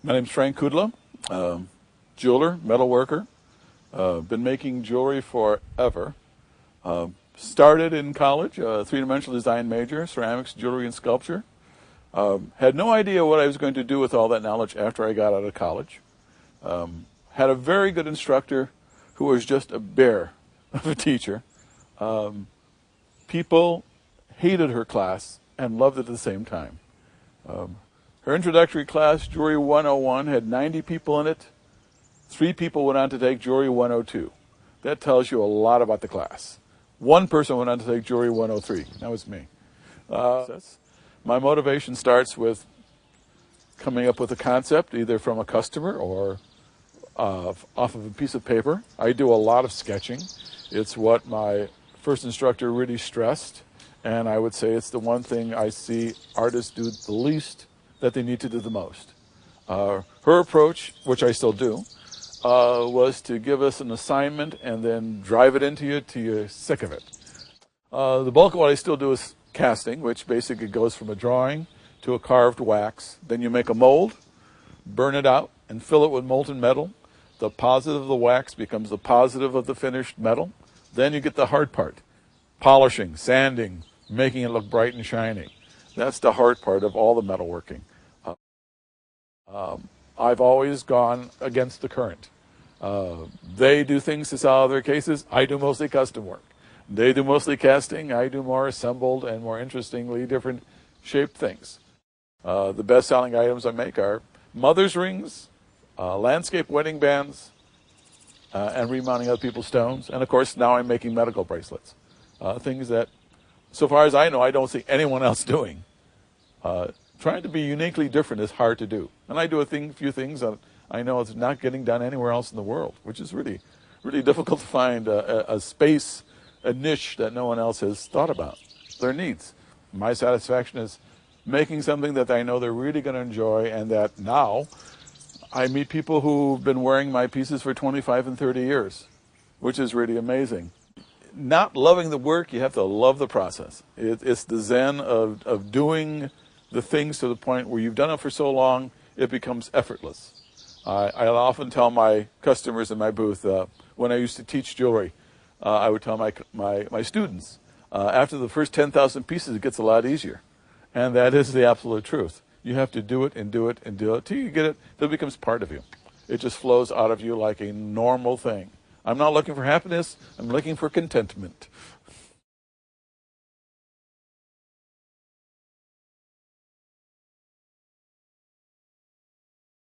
My name's Frank Kudla, jeweler, metal worker. Been making jewelry forever. Started in college, a three-dimensional design major, ceramics, jewelry, and sculpture. Had no idea what I was going to do with all that knowledge after I got out of college. Had a very good instructor who was just a bear of a teacher. People hated her class and loved it at the same time. Her introductory class, Jewelry 101, had 90 people in it. 3 people went on to take Jewelry 102. That tells you a lot about the class. 1 person went on to take Jewelry 103. That was me. My motivation starts with coming up with a concept, either from a customer or off of a piece of paper. I do a lot of sketching. It's what my first instructor really stressed, and I would say it's the one thing I see artists do the least that they need to do the most. Her approach, which I still do, was to give us an assignment and then drive it into you till you're sick of it. The bulk of what I still do is casting, which basically goes from a drawing to a carved wax. Then you make a mold, burn it out, and fill it with molten metal. The positive of the wax becomes the positive of the finished metal. Then you get the hard part, polishing, sanding, making it look bright and shiny. That's the hard part of all the metalworking. I've always gone against the current. They do things to solve their cases. I do mostly custom work. They do mostly casting. I do more assembled and more interestingly different shaped things. The best-selling items I make are mother's rings, landscape wedding bands, and remounting other people's stones. And, of course, now I'm making medical bracelets. Things that, so far as I know, I don't see anyone else doing. Trying to be uniquely different is hard to do. And I do a few things that I know it's not getting done anywhere else in the world, which is really, really difficult to find a space, a niche that no one else has thought about, their needs. My satisfaction is making something that I know they're really going to enjoy, and that now I meet people who've been wearing my pieces for 25 and 30 years, which is really amazing. Not loving the work, you have to love the process. It's the zen of doing the things to the point where you've done it for so long, it becomes effortless. I'll often tell my customers in my booth, when I used to teach jewelry, I would tell my students, after the first 10,000 pieces, it gets a lot easier. And that is the absolute truth. You have to do it and do it and do it till you get it, till it becomes part of you. It just flows out of you like a normal thing. I'm not looking for happiness, I'm looking for contentment.